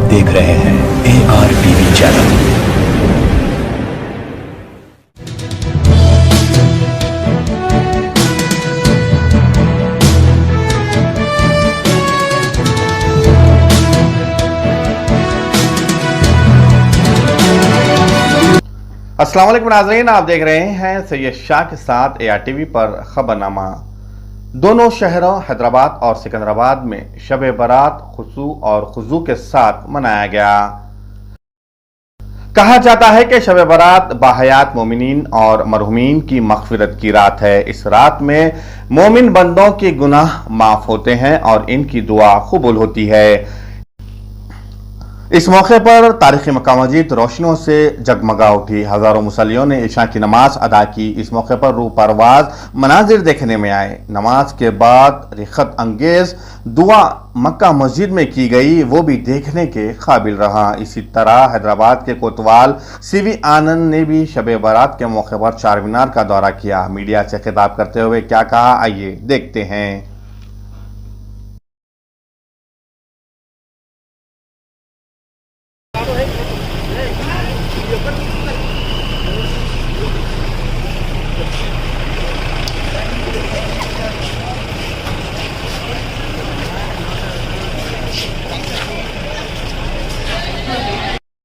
देख रहे हैं AR टीवी चैनल। अस्सलाम वालेकुम नाज़रीन, आप देख रहे हैं सैयद शाह के साथ AR टीवी पर खबरनामा। दोनों शहरों हैदराबाद और सिकंदराबाद में शब बारात खुशू और खुजू के साथ मनाया गया। कहा जाता है कि शब बारात बाहयात मोमिनीन और मरहुमीन की मग़फ़िरत की रात है। इस रात में मोमिन बंदों के गुनाह माफ होते हैं और इनकी दुआ कबूल होती है। इस मौके पर तारीखी मक्का मस्जिद रोशनियों से जगमगा उठी। हजारों मुसल्लियों ने इशा की नमाज अदा की। इस मौके पर रूह परवाज मनाजिर देखने में आए। नमाज के बाद रिखत अंगेज दुआ मक्का मस्जिद में की गई, वो भी देखने के काबिल रहा। इसी तरह हैदराबाद के कोतवाल CV आनंद ने भी शब बारात के मौके पर चार मीनार का दौरा किया। मीडिया से खिताब करते हुए क्या कहा, आइए देखते हैं।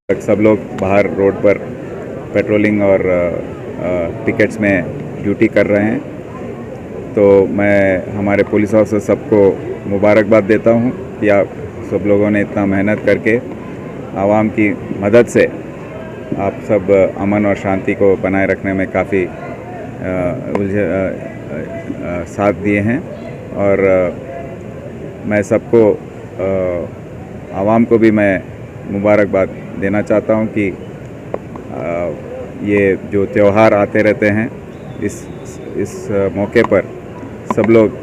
सब लोग बाहर रोड पर पेट्रोलिंग और पिकेट्स में ड्यूटी कर रहे हैं, तो मैं हमारे पुलिस ऑफिसर सबको मुबारकबाद देता हूं कि आप सब लोगों ने इतना मेहनत करके आवाम की मदद से आप सब अमन और शांति को बनाए रखने में काफ़ी साथ दिए हैं। और मैं सबको आवाम को भी मैं मुबारकबाद देना चाहता हूं कि ये जो त्यौहार आते रहते हैं, इस मौके पर सब लोग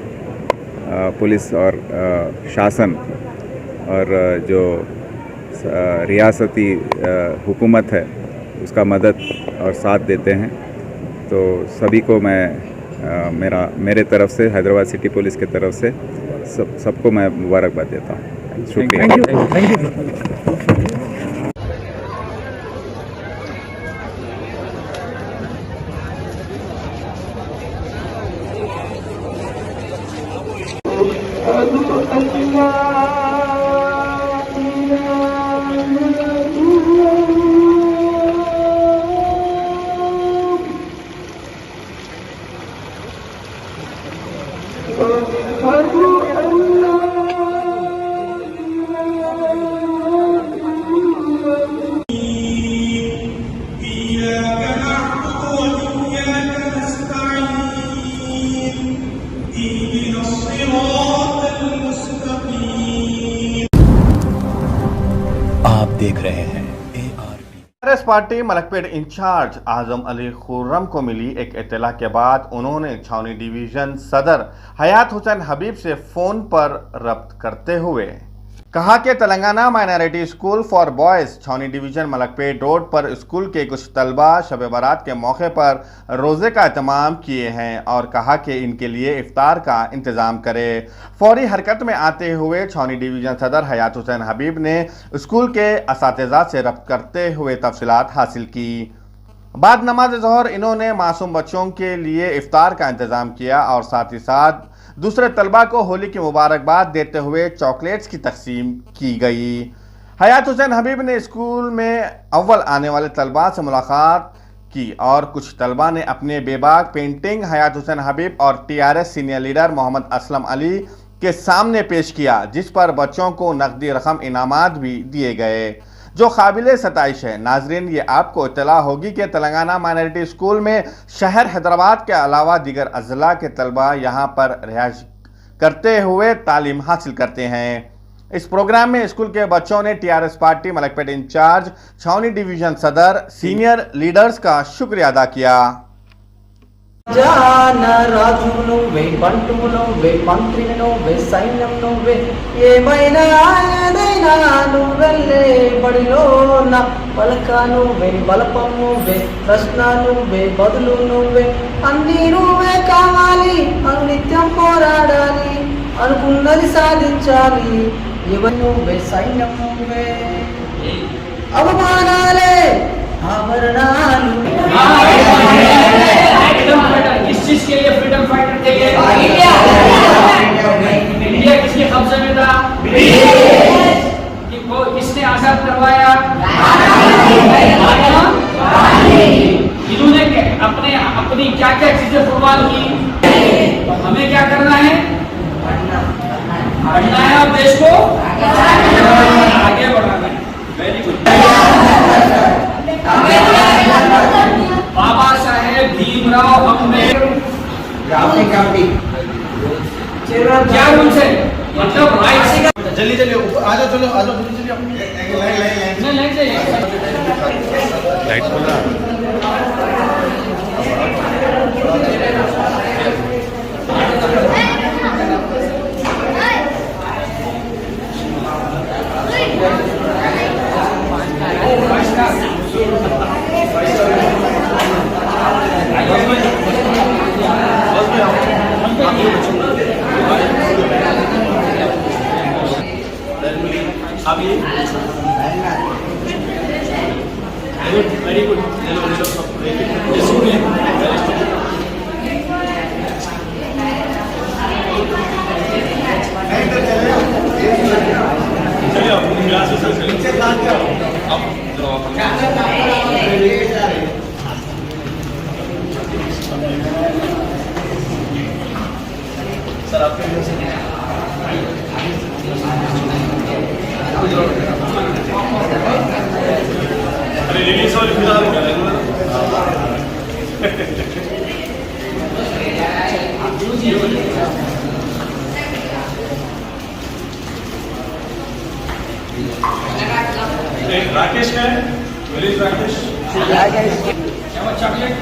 पुलिस और शासन और जो रियासती हुकूमत है उसका मदद और साथ देते हैं। तो सभी को मैं मेरे तरफ से, हैदराबाद सिटी पुलिस की तरफ से सबको मैं मुबारकबाद देता हूँ। शुक्रिया। आप देख रहे हैं AR Congress party Malakpet incharge Azam Ali Khurram को मिली एक इत्तला के बाद उन्होंने छावनी डिवीजन सदर हयात हुसैन हबीब से फोन पर रब्त करते हुए कहा कि Telangana minority school for boys छावनी डिवीजन मलकपेट रोड पर स्कूल के कुछ तलबा शब बारात के मौके पर रोज़े का एहतमाम किए हैं और कहा कि इनके लिए इफ्तार का इंतज़ाम करे। फौरी हरकत में आते हुए छावनी डिवीजन सदर हयात हुसैन हबीब ने स्कूल के असातिज़ा से रब्त करते हुए तफसीलात हासिल की। बाद नमाज ज़ोहर इन्होंने मासूम बच्चों के लिए इफ्तार का इंतज़ाम किया और साथ ही साथ दूसरे तलबा को होली की मुबारकबाद देते हुए चॉकलेट्स की तकसीम की गई। हयात हुसैन हबीब ने स्कूल में अव्वल आने वाले तलबा से मुलाकात की और कुछ तलबा ने अपने बेबाक पेंटिंग हयात हुसैन हबीब और TRS senior leader Mohammed Aslam Ali के सामने पेश किया, जिस पर बच्चों को नकदी रकम इनामात भी दिए गए, जो काबिल सताइश है। नाजरीन, ये आपको इत्तला होगी कि तेलंगाना माइनॉरिटी स्कूल में शहर हैदराबाद के अलावा दीगर अजला के तलबा यहाँ पर रिहाइश करते हुए तालीम हासिल करते हैं। इस प्रोग्राम में स्कूल के बच्चों ने TRS पार्टी मलकपेट इंचार्ज छावनी डिवीजन सदर सीनियर लीडर्स का शुक्रिया अदा किया। जाना राजु నువ్వే బంటు నువ్వే మంత్రి నువ్వే సైన్యం నువ్వే ఏమైనా ఏదైనా నువ్వెళ్ళే బడిలో నా పలక నువ్వే బలపం నువ్వే ప్రశ్న నువ్వే బదులు నువ్వే అన్నీ నువ్వే కావాలి నిత్యం పోరాడాలి అనుకున్నది సాధించాలి ఎవరు నువ్వే సైన్యం నువ్వే అవమానాలే ఆభరణాలు फ्रीडम फाइटर किस चीज के लिए फ्रीडम फाइटर थे ये? इंडिया किसके कब्जे में था? किसने आजाद करवाया? इन्होंने अपने अपनी क्या क्या चीजें फुटबॉल की। हमें क्या करना है? बढ़ना है और देश को आगे बढ़ाना है। Very good. बाबा साहेब भीमराव अम्बेडकर क्या रूल्स है? मतलब राइट से जल्दी जल्दी आ जाओ, चलो आ जाओ, जल्दी लाइन से लाइट खुल रहा है। Very good. सर आपके अरे रिलीज वाले फिलहाल क्या राकेश का है? रिलीज राकेश चॉकलेट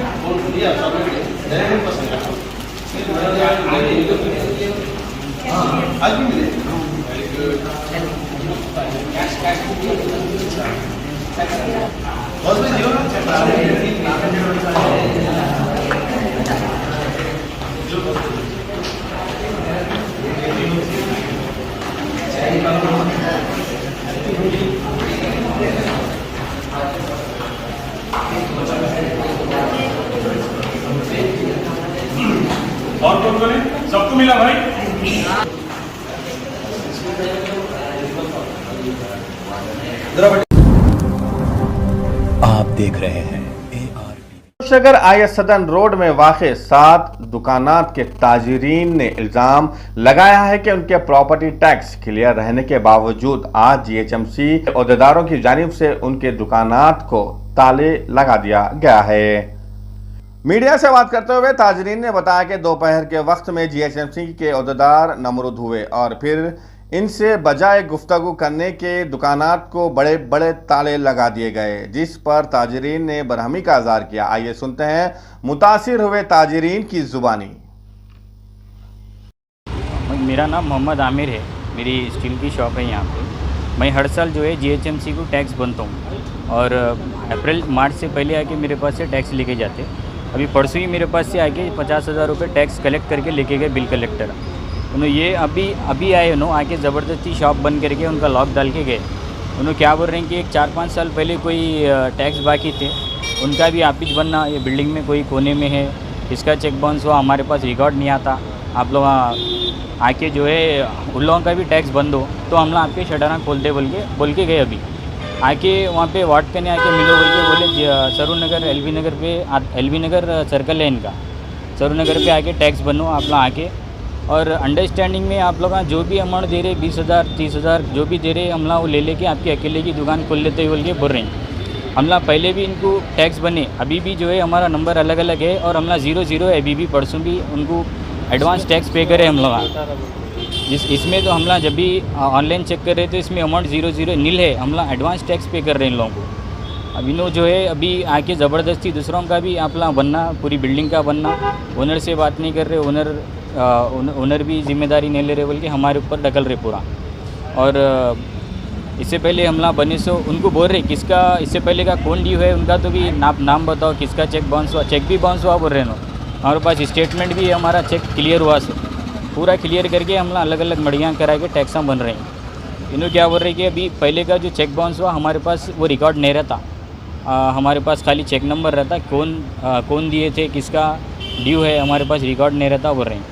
आज भी मिले। बस में जीरो ना और कौन कौन है? सबको मिला भाई। आप देख रहे हैं ARP। शगर आय सदन रोड में वाक़े 7 दुकानात के ताजरीन ने इल्ज़ाम लगाया है कि उनके प्रॉपर्टी टैक्स क्लियर रहने के बावजूद आज GHMC अहदेदारों की जानिब से उनके दुकानात को ताले लगा दिया गया है। मीडिया से बात करते हुए ताजरीन ने बताया कि दोपहर के वक्त में GHMC के अहदेदार नमरूद हुए और फिर इनसे बजाय गुफ्तगू करने के दुकानात को बड़े बड़े ताले लगा दिए गए, जिस पर ताजरीन ने बरहमी का इज़हार किया। आइए सुनते हैं मुतासिर हुए ताजरीन की ज़ुबानी। मेरा नाम मोहम्मद आमिर है, मेरी स्टील की शॉप है यहाँ पे। मैं हर साल जो है GHMC को टैक्स बनता हूँ और अप्रैल मार्च से पहले आके मेरे पास से टैक्स लेके जाते। अभी परसों ही मेरे पास से आके 50,000 रुपये टैक्स कलेक्ट करके लेके गए बिल कलेक्टर। उन्होंने ये अभी आए आके ज़बरदस्ती शॉप बंद करके उनका लॉक डाल के गए। उन्होंने क्या बोल रहे हैं कि एक 4-5 साल पहले कोई टैक्स बाकी थे, उनका भी ऑफिस बनना ये बिल्डिंग में कोई कोने में है, इसका चेक बाउंस हुआ, हमारे पास रिकॉर्ड नहीं आता, आप लोग आके जो है उन लोगों का भी टैक्स बंद हो तो हम लोग आपके शटराना खोल दे बोल के गए। अभी आके वहाँ पे वार्ड करने आके मिलो बोल के बोले सरूर नगर एलबी नगर सर्कल है इनका, सरूर नगर पे आके टैक्स बनो आप लोग आके, और अंडरस्टैंडिंग में आप लोग जो भी अमाउंट दे रहे 20,000 30,000 जो भी दे रहे हम लोग वो ले लेके आपके अकेले की दुकान खोल लेते बोल के बोल रहे हैं। हम लोग पहले भी इनको टैक्स बने, अभी भी जो है हमारा नंबर अलग अलग है और हम लोग 0-0 है, अभी भी परसों भी उनको एडवांस टैक्स पे करे हम लोग। इसमें तो हम लोग जब भी ऑनलाइन चेक कर रहे थे इसमें अमाउंट 0-0 नील है, हम लोग एडवांस टैक्स पे कर रहे हैं इन लोगों को। अभी नो जो है अभी आके ज़बरदस्ती दूसरों का भी आप लोग बनना, पूरी बिल्डिंग का बनना, ओनर से बात नहीं कर रहे, ओनर भी जिम्मेदारी नहीं ले रहे बोल के हमारे ऊपर ढकल रहे पूरा। और इससे पहले हम लोग बने सो उनको बोल रहे किसका इससे पहले का कौन ड्यू है उनका तो भी नाम बताओ, किसका चेक बाउंस हुआ, चेक भी बाउंस हुआ बोल रहे हैं। हमारे पास स्टेटमेंट भी है, हमारा चेक क्लियर हुआ सो पूरा क्लियर करके हम लोग अलग अलग मड़ियाँ करा के टैक्सा बन रहे हैं। इन्होंने क्या बोल रहे कि अभी पहले का जो चेक बाउंस हुआ हमारे पास वो रिकॉर्ड नहीं रहता, हमारे पास खाली चेक नंबर रहता, कौन दिए थे, किसका ड्यू है, हमारे पास रिकॉर्ड नहीं रहता बोल रहे हैं।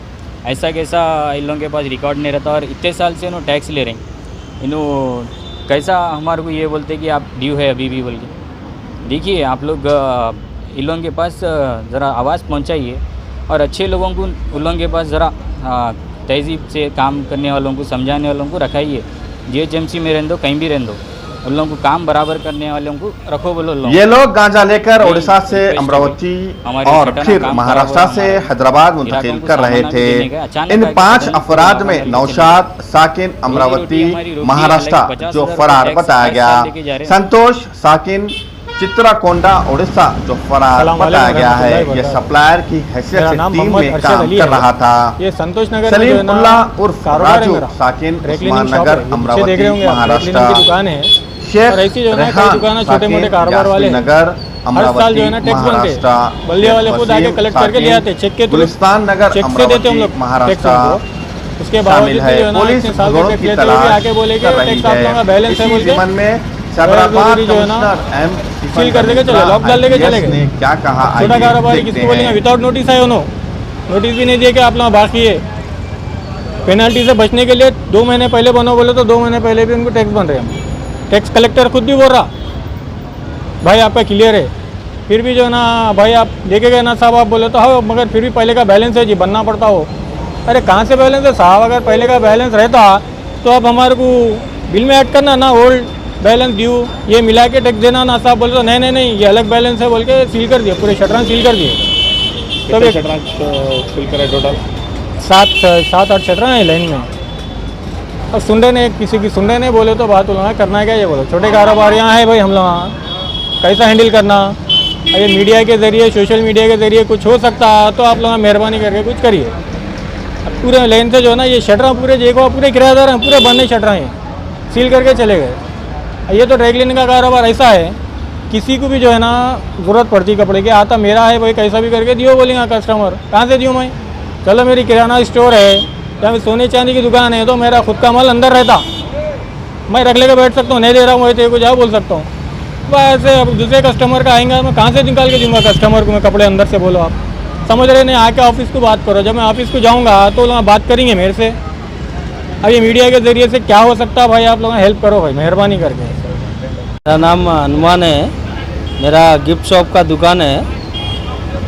ऐसा कैसा इन लोगों के पास रिकॉर्ड नहीं रहता और इतने साल से इन्होंने टैक्स ले रहे हैं, इन्होंने कैसा हमारे को ये बोलते कि आप ड्यू है अभी भी बोल के। देखिए आप लोग इन लोगों के पास ज़रा आवाज़ पहुंचाइए और अच्छे लोगों को उन लोगों के पास ज़रा तहजीब से काम करने वालों को, समझाने वालों को रखाइए। GHMC में रहने दो, कहीं भी रहने दो, उन लोगों को काम बराबर करने वालों को रखो बोलो। ये लोग गांजा लेकर उड़ीसा से अमरावती और फिर महाराष्ट्र से हैदराबाद मुंतकिल कर रहे थे। इन 5 अफराद में नौशाद साकिन अमरावती महाराष्ट्र जो फरार बताया गया, संतोष साकिन चित्राकोंडा उड़ीसा जो फरार बताया गया है। ये सप्लायर की हैसियत से टीम में काम कर रहा था। ये संतोष नगर सलीम उल्लाह उर्फ राजू साकिन उस्मान नगर अमरावती महाराष्ट्र, शेख रेहान छोटे मोटे कारोबार वाले नगर अमरावती महाराष्ट्र, बल्ले वाले खुद आके कलेक्ट करके ले आते चेक के गुलिस्तान नगर अमरावती महाराष्ट्र उसके बावजूद जो है ना पुलिस इतने साल भगोड़ों से की लेते हुए तलाश आके बोले कि कर रही टैक्स आप लोगों का है। बैलेंस है बोल इसी के ज़िम्मन में सैबराबाद जो है ना कमिश्नर एम सील कर देके चले, लॉक डाल देके चले ने गए। क्या कहा, छोटा कारोबारी देखते किसको बोलेंगे, हैं। विदाउट नोटिस है उन्होंने नोटिस भी नहीं दिए कि आप लोग बाकी है। पेनल्टी से बचने के लिए 2 महीने पहले बनो बोले तो 2 महीने पहले भी उनको टैक्स बन रहे हैं। टैक्स कलेक्टर खुद भी बोल रहा भाई आपका क्लियर है, फिर भी जो है ना भाई आप लेके गए ना साहब, आप बोले तो हाँ मगर फिर भी पहले का बैलेंस है जी, बनना पड़ता हो। अरे कहाँ से बैलेंस है साहब, अगर पहले का बैलेंस रहता तो आप हमारे को बिल में ऐड करना ना, ओल्ड बैलेंस ड्यू ये मिला के टैक्स देना ना। साहब बोले तो नहीं ये अलग बैलेंस है बोल के सील कर दिए, पूरे शटरां सील कर दिए। तब सील करे टोटल 7-8 शटरां हैं लाइन में। और सुनने ने किसी की सुनने नहीं बोले तो बात बोलना करना है क्या, ये बोलो छोटे कारोबार यहाँ है भाई, हम लोग कैसा हैंडल करना। अगर मीडिया के ज़रिए, सोशल मीडिया के ज़रिए कुछ हो सकता है तो आप लोग मेहरबानी करके कुछ करिए। अब पूरे लाइन से जो है ना ये शटरां पूरे देखो, पूरे किराएदार हैं, पूरे बंद शटरां हैं, सील करके चले गए। ये तो ड्राई क्लीनिंग का कारोबार ऐसा है, किसी को भी जो है ना ज़रूरत पड़ती कपड़े की, आता मेरा है भाई कैसा भी करके दियो बोलेंगे कस्टमर, कहाँ से दियो मैं, चलो मेरी किराना स्टोर है या सोने चांदी की दुकान है तो मेरा खुद का माल अंदर रहता, मैं रख लेकर बैठ सकता हूँ, नहीं दे रहा हूँ तो जाओ बोल सकता हूँ। वैसे अब दूसरे कस्टमर का आएंगा मैं कहाँ से निकाल के दूंगा कस्टमर को मैं कपड़े अंदर से, बोलो आप समझ रहे नहीं। आके ऑफिस को बात करो, जब मैं ऑफिस को जाऊँगा तो लोग बात करेंगे मेरे से। अब ये मीडिया के ज़रिए से क्या हो सकता है भाई, आप लोग हेल्प करो भाई मेहरबानी करके। मेरा नाम हनुमान है, मेरा गिफ्ट शॉप का दुकान है।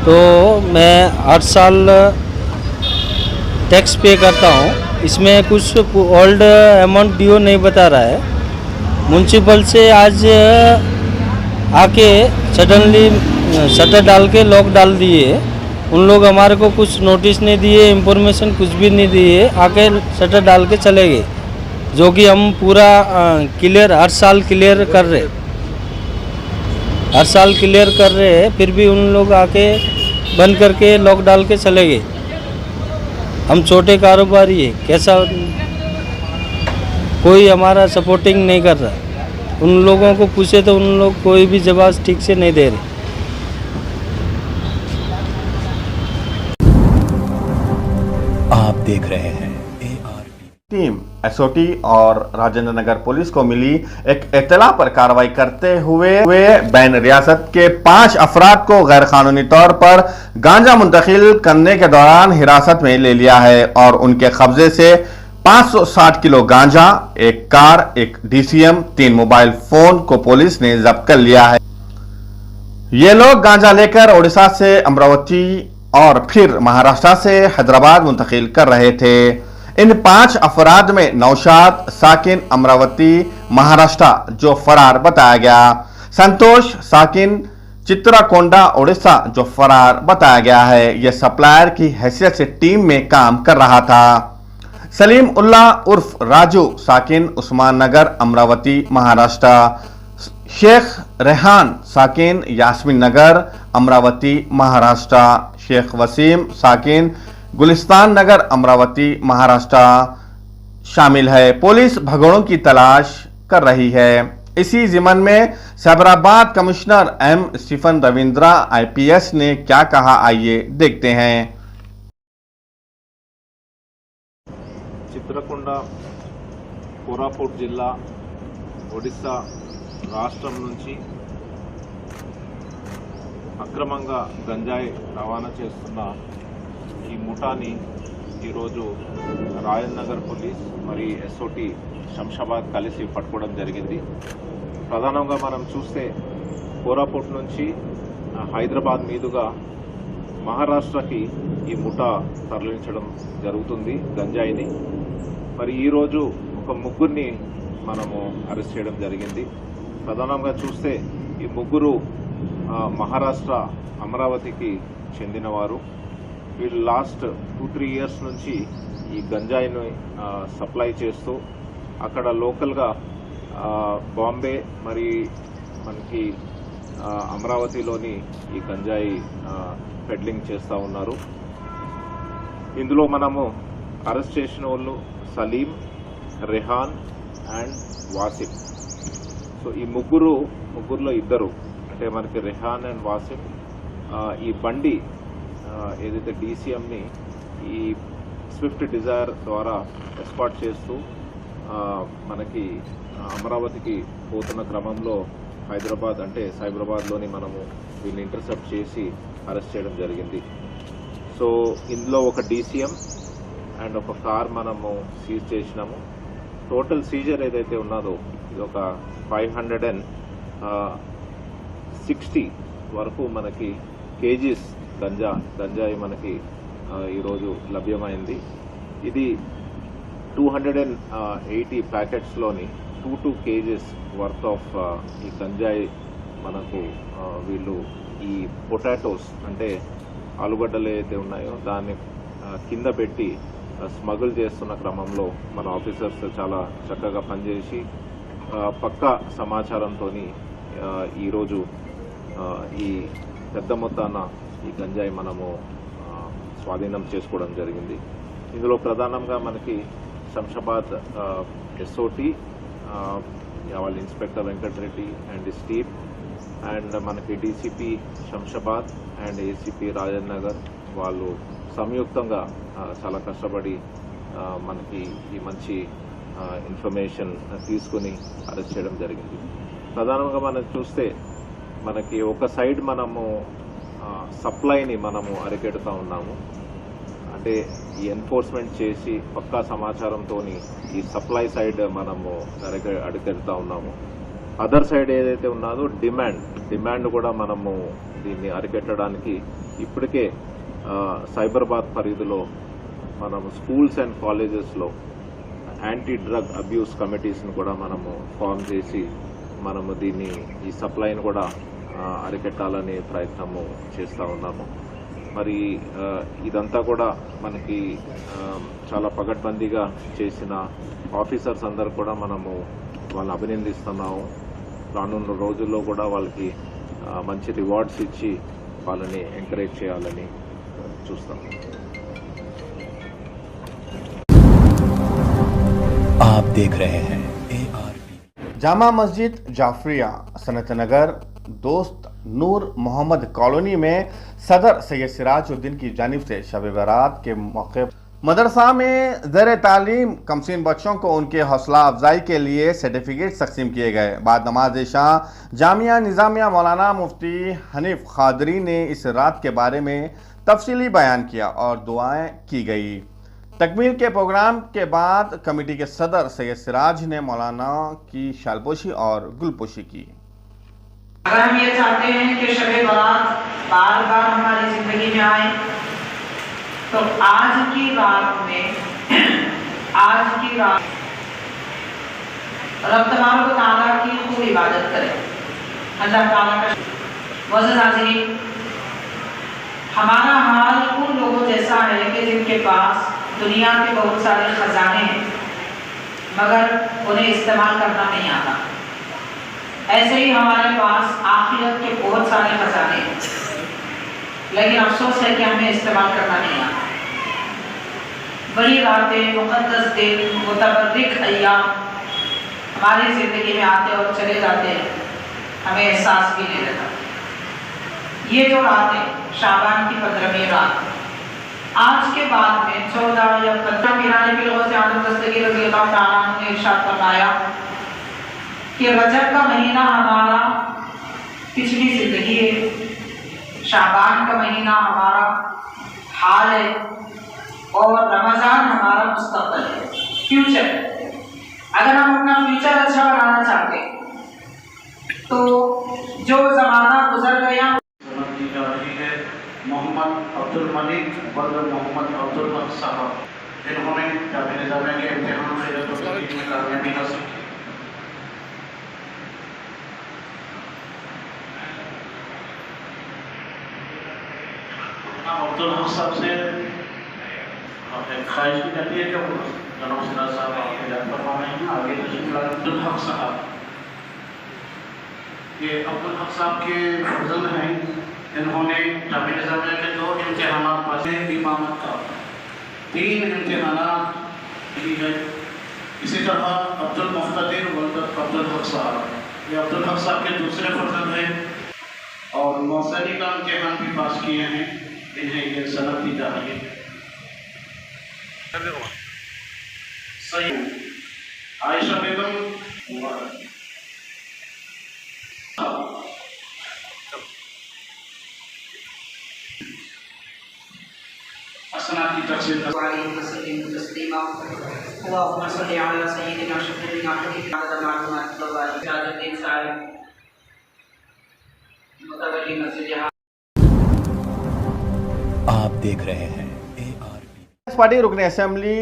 तो मैं 8 साल टैक्स पे करता हूँ, इसमें कुछ ओल्ड अमाउंट ड्यू नहीं बता रहा है। म्यूनसिपल से आज आके सडनली शटर डाल के लॉक डाल दिए, उन लोग हमारे को कुछ नोटिस नहीं दिए, इंफॉर्मेशन कुछ भी नहीं दिए, आके शटर डाल के चले गए, जो कि हम पूरा क्लियर हर साल क्लियर कर रहे, हर साल क्लियर कर रहे हैं, फिर भी उन लोग आके बंद करके लॉक डाल के चले गए। हम छोटे कारोबारी है, कैसा कोई हमारा सपोर्टिंग नहीं कर रहा। उन लोगों को पूछे तो उन लोग कोई भी जवाब ठीक से नहीं दे रहे। आप देख रहे हैं टीम एसओटी और राजेंद्र नगर पुलिस को मिली एक इत्तला पर कार्रवाई करते हुए बैन रियासत के 5 अफराद को गैर कानूनी तौर पर गांजा मुंतकिल करने के दौरान हिरासत में ले लिया है और उनके कब्जे से 560 किलो गांजा, एक कार, एक DCM, 3 मोबाइल फोन को पुलिस ने जब्त कर लिया है। ये लोग गांजा लेकर उड़ीसा से अमरावती और फिर महाराष्ट्र से हैदराबाद मुंतकिल कर रहे थे। इन 5 अफराद में नौशाद साकिन अमरावती महाराष्ट्र जो फरार बताया गया, संतोष साकिन चित्राकोंडा उड़ीसा जो फरार बताया गया है। यह सप्लायर की हैसियत से टीम में काम कर रहा था। सलीम उल्लाह उर्फ राजू साकिन उस्मान नगर अमरावती महाराष्ट्र, शेख रेहान साकिन यास्मीन नगर अमरावती महाराष्ट्र, शेख वसीम साकिन गुलिस्तान नगर अमरावती महाराष्ट्र शामिल है। पुलिस भगोड़ों की तलाश कर रही है। इसी ज़िम्मन में Cyberabad commissioner M Stephen Ravindra IPS ने क्या कहा, आइए देखते हैं। चित्रकोंडा కోరాపుట్ జిల్లా ఒడిస్సా రాష్ట్రం నుంచి అక్రమంగా గంజాయి రవాణా చేస్తున్న ఈ ముఠాని ఈరోజు రాయల్ నగర్ పోలీస్ మరియు ఎస్ఓటి శంషాబాద్ కలిసి పట్టుకోవడం జరిగింది. ప్రధానంగా మనం చూస్తే కోరాపుట్ నుంచి హైదరాబాద్ మీదుగా మహారాష్ట్రకి ఈ ముఠా తరలించడం జరుగుతుంది గంజాయిని. మరి ఈరోజు ఒక ముగ్గురిని మనము అరెస్ట్ చేయడం జరిగింది. ప్రధానంగా చూస్తే ఈ ముగ్గురు మహారాష్ట్ర అమరావతికి చెందినవారు. వీళ్ళు లాస్ట్ 2-3 ఇయర్స్ నుంచి ఈ గంజాయిని సప్లై చేస్తూ అక్కడ లోకల్గా బాంబే మరి మనకి అమరావతిలోని ఈ గంజాయి పెడ్లింగ్ చేస్తూ ఉన్నారు. ఇందులో మనము అరెస్ట్ చేసిన వాళ్ళు సలీం, రెహాన్ అండ్ వాసిఫ్. సో ఈ ముగ్గురులో ఇద్దరు అంటే మనకి రెహాన్ అండ్ వాసిఫ్ ఈ బండి ఏదైతే డీసీఎంని ఈ స్విఫ్ట్ డిజైర్ ద్వారా ఎస్కార్ట్ చేస్తూ మనకి అమరావతికి పోతున్న క్రమంలో హైదరాబాద్ అంటే సైబరాబాద్లోని మనము దీన్ని ఇంటర్సెప్ట్ చేసి అరెస్ట్ చేయడం జరిగింది. సో ఇందులో ఒక డీసీఎం అండ్ ఒక కార్ మనము సీజ్ చేసినాము. టోటల్ సీజర్ ఏదైతే ఉన్నదో ఇది ఒక 560 వరకు మనకి కేజీస్ గంజాయి మనకి ఈరోజు లభ్యమైంది. ఇది 280 ప్యాకెట్స్లోని 2 కేజీస్ వర్త్ ఆఫ్ ఈ గంజాయి మనకు వీళ్ళు ఈ పొటాటోస్ అంటే ఆలుగడ్డలు ఏదైతే ఉన్నాయో దాన్ని కింద పెట్టి స్మగుల్ చేస్తున్న క్రమంలో మన ఆఫీసర్స్ చాలా చక్కగా పనిచేసి పక్కా సమాచారంతో ఈరోజు ఈ పెద్ద మొత్తాన ఈ గంజాయి మనము స్వాధీనం చేసుకోవడం జరిగింది. ఇందులో ప్రధానంగా మనకి శంషాబాద్ ఎస్ఓటి వాళ్ళ inspector Venkatareddy and Steve and మనకి DCP Shamshabad and ACP Rajan Nagar వాళ్ళు సంయుక్తంగా చాలా కష్టపడి మనకి ఈ మంచి ఇన్ఫర్మేషన్ తీసుకుని అరెస్ట్ చేయడం జరిగింది. ప్రధానంగా మనం చూస్తే మనకి ఒక సైడ్ మనము సప్లైని మనము అరికెడుతూ ఉన్నాము. అంటే ఈ ఎన్ఫోర్స్మెంట్ చేసి పక్కా సమాచారంతో ఈ సప్లై సైడ్ మనము అరికెడుతూ ఉన్నాము. అదర్ సైడ్ ఏదైతే ఉన్నదో డిమాండ్ కూడా మనము దీన్ని అరికెట్టడానికి ఇప్పటికే సైబరాబాద్ పరిధిలో మనము స్కూల్స్ అండ్ కాలేజెస్లో యాంటీ డ్రగ్ అబ్యూస్ కమిటీస్ని కూడా మనము ఫామ్ చేసి మనము దీన్ని ఈ సప్లైని కూడా అరికెట్టాలనే ప్రయత్నము చేస్తూ ఉన్నాము. మరి ఇదంతా కూడా మనకి చాలా పగడ్బందీగా చేసిన ఆఫీసర్స్ అందరు కూడా మనము వాళ్ళని అభినందిస్తున్నాము. రానున్న రోజుల్లో కూడా వాళ్ళకి మంచి రివార్డ్స్ ఇచ్చి వాళ్ళని ఎంకరేజ్ చేయాలని చూస్తాం. आप देख रहे हैं ARP। जामा मस्जिद जाफरिया सनत नगर दोस्त नूर मोहम्मद कॉलोनी में सदर सैयद सिराजुद्दीन की जानिब से शब बारात के मौके मदरसा में ज़र तालीम कमसीन बच्चों को उनके हौसला अफजाई के लिए सर्टिफिकेट तकसीम किए गए। बाद नमाज शाह जामिया निज़ामिया मौलाना मुफ्ती हनीफ खादरी ने इस रात के बारे में तफसीली बयान किया और दुआएं की गई। तकमील के प्रोग्राम के बाद कमेटी के सदर सैयद सिराज ने मौलाना की शालपोशी और गुलपोशी की। अगर हम ये चाहते हैं कि शब बारात बार बार हमारी जिंदगी में आए तो आज की रात रब तबारक व तआला की खूब इबादत करें। अल्लाह ताला का मुअज़्ज़ज़ हाज़िरीन, हमारा हाल उन लोगों जैसा है कि जिनके पास दुनिया के बहुत सारे खजाने हैं मगर उन्हें इस्तेमाल करना नहीं आता। ऐसे ही हमारे पास आखिरत के बहुत सारे खजाने हैं लेकिन अफसोस है कि हमें इस्तेमाल करना नहीं आता। बड़ी रातें, मुक़द्दस दिन, मुतबर्रिक अय्याम हमारी ज़िंदगी में आते और चले जाते हैं, हमें एहसास भी नहीं रहता। ये जो रात है शाबान की 15वीं रात, आज के बाद में 14 या 15 ईरानी की लोगों से आदम दस्तगीर रज़ी अल्लाह तआला अन्हु ने इरशाद फरमाया कि रजब का महीना हमारा पिछली जिंदगी है, शाबान का महीना हमारा हाल है और रमज़ान हमारा मुस्तक़बल है, फ्यूचर। अगर हम अपना फ्यूचर अच्छा बनाना चाहते तो जो ज़माना गुजर गया मोहम्मद अब्दुल मलिक बद्र मोहम्मद अब्दुल हक साहब, जिन्होंने जामिया निज़ामिया के इम्तिहान में कामयाबी हासिल की। अब्दुल हक साहब से ख्वाहिश की जाती है कि जनाब सिराज साहब आपके याद फरमा रहे हैं आगे अब्दुल हक साहब। ये अब्दुल हक साहब के फजल हैं, इन्होंने जामिया निज़ामिया के 2 इम्तिहानात पास हैं, इमामत का 3 इम्तिहानात दी है। इसी तरह अब्दुल मुख्तदिर वल्द अब्दुल हक साहब, ये अब्दुल हक साहब के दूसरे फजल हैं और मौसमी का इम्तिहान भी पास किए हैं, इन्हें ये सनद दी जा रही है। सही आयशा बेगम असना की तफसीर आप देख रहे हैं पार्टी रुकन असेंबली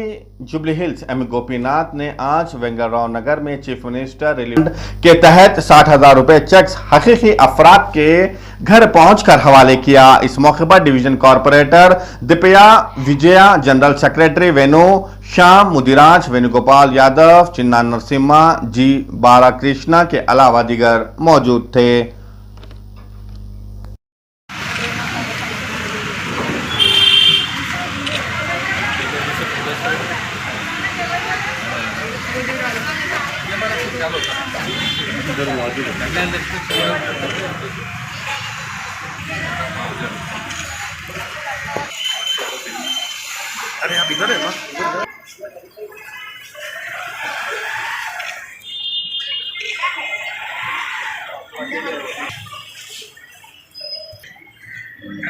जुबली हिल्स एम गोपीनाथ ने आज वेंगलराव नगर में चीफ मिनिस्टर रिलीफ के तहत 60,000 रुपए चेक्स हकीकी अफराद के घर पहुंचकर हवाले किया। इस मौके पर division corporator Dipya Vijaya, general secretary Venu Shyam, Mudiraj Venugopal Yadav, Chinna Narasimha ji, Balakrishna के अलावा दीगर मौजूद थे। अरे आप इधर है ना?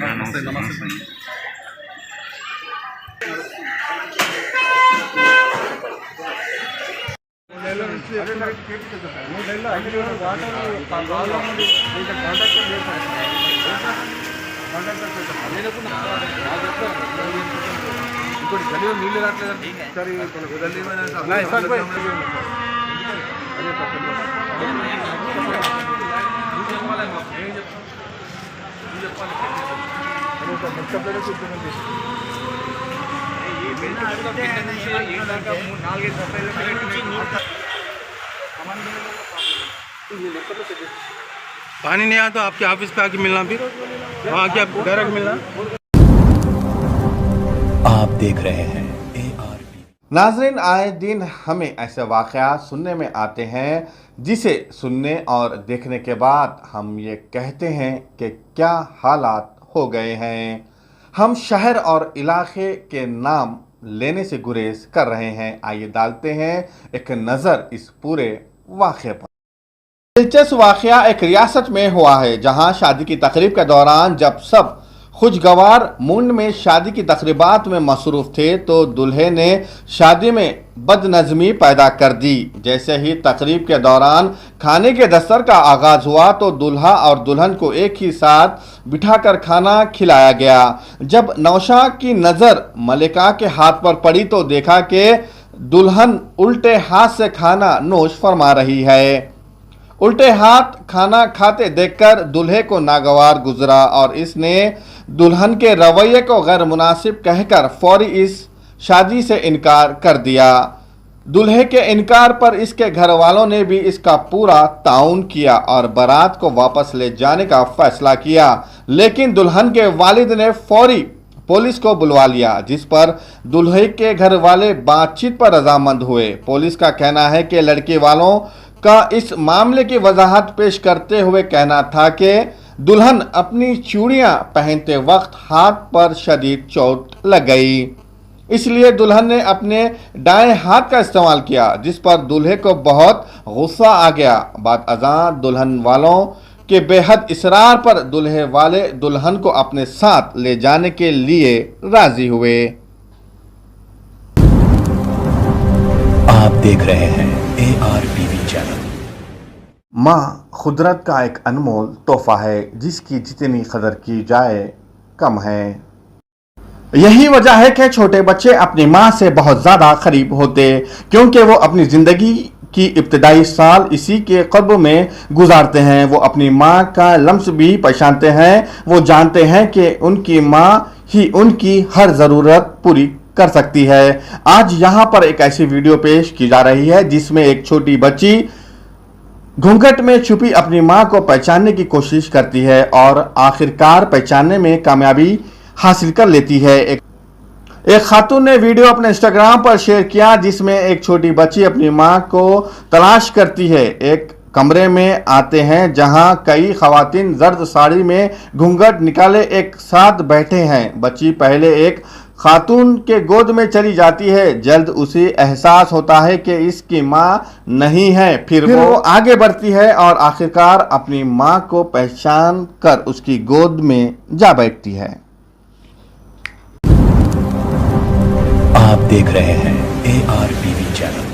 नमस्ते। నీళ్ళు पानी नहीं आया तो आपके ऑफिस पे आके मिलना, फिर वहाँ आके आप डायरेक्ट मिलना। आप देख रहे हैं नाजरीन, आए दिन हमें ऐसे वाक़यात सुनने में आते हैं जिसे सुनने और देखने के बाद हम ये कहते हैं कि क्या हालात हो गए हैं। हम शहर और इलाके के नाम लेने से गुरेज कर रहे हैं। आइए डालते हैं एक नज़र इस पूरे वाक़े पर। दिलचस्प वाक़या एक रियासत में हुआ है जहां शादी की तकरीब के दौरान जब सब खुशगवार मूड में शादी की तकरीबात में मसरूफ़ थे तो दूल्हे ने शादी में बदनज़मी पैदा कर दी। जैसे ही तकरीब के दौरान खाने के दस्तर का आगाज़ हुआ तो दूल्हा और दुल्हन को एक ही साथ बिठाकर खाना खिलाया गया। जब नौशा की नज़र मलिका के हाथ पर पड़ी तो देखा कि दुल्हन उल्टे हाथ से खाना नोश फरमा रही है। उल्टे हाथ खाना खाते देखकर दूल्हे को नागवार गुजरा और इसने दुल्हन के रवैये को गैर मुनासिब कहकर फौरी इस शादी से इनकार कर दिया। दूल्हे के इनकार पर इसके घर वालों ने भी इसका पूरा ताउन किया और बारात को वापस ले जाने का फैसला किया, लेकिन दुल्हन के वालिद ने फौरी पुलिस को बुलवा लिया, जिस पर दूल्हे के घर वाले बातचीत पर रजामंद हुए। पुलिस का कहना है कि लड़की वालों का इस मामले की वजाहत पेश करते हुए कहना था कि दुल्हन अपनी चूड़ियां पहनते वक्त हाथ पर शदीद चोट लग गई, इसलिए दुल्हन ने अपने दाएं हाथ का इस्तेमाल किया, जिस पर दूल्हे को बहुत गुस्सा आ गया। बाद अज़ां दुल्हन वालों के बेहद इसरार पर दूल्हे वाले दुल्हन को अपने साथ ले जाने के लिए राजी हुए। आप देख रहे हैं ARTV चैनल। माँ खुदरत का एक अनमोल तोहफा है, जिसकी जितनी कदर की जाए कम है। यही वजह है कि छोटे बच्चे अपनी माँ से बहुत ज़्यादा करीब होते, क्योंकि वो अपनी ज़िंदगी की इब्तदाई साल इसी के क़ुर्ब में गुजारते हैं। वो अपनी माँ का लम्स भी पहचानते हैं। वो जानते हैं कि उनकी माँ ही उनकी हर ज़रूरत पूरी कर सकती है। आज यहाँ पर एक ऐसी वीडियो पेश की जा रही है जिसमें एक छोटी बच्ची घूंघट में छुपी अपनी मां को पहचानने की कोशिश करती है और आखिरकार पहचानने में कामयाबी हासिल कर लेती है। एक खातून ने वीडियो अपने इंस्टाग्राम पर शेयर किया, जिसमें एक छोटी बच्ची अपनी मां को तलाश करती है। एक कमरे में आते हैं जहां कई खवातीन जर्द साड़ी में घूंघट निकाले एक साथ बैठे हैं। बच्ची पहले एक खातून के गोद में चली जाती है। जल्द उसे एहसास होता है कि इसकी मां नहीं है। फिर वो आगे बढ़ती है और आखिरकार अपनी मां को पहचान कर उसकी गोद में जा बैठती है। आप देख रहे हैं ARTV चैनल।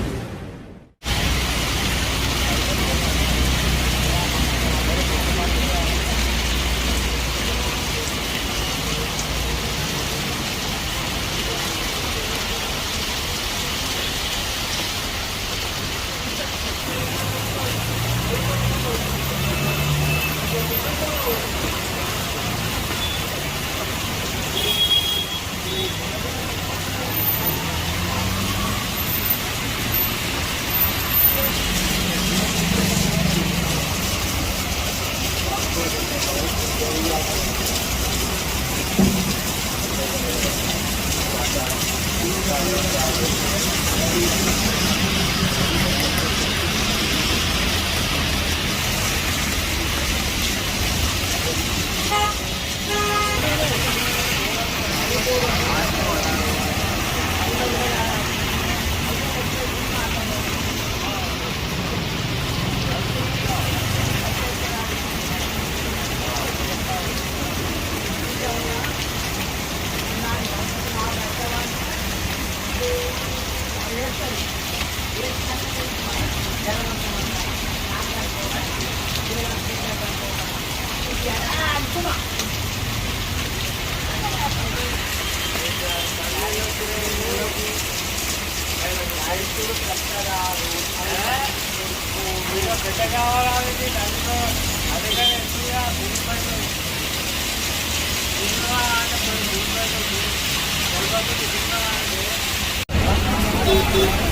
Thank you.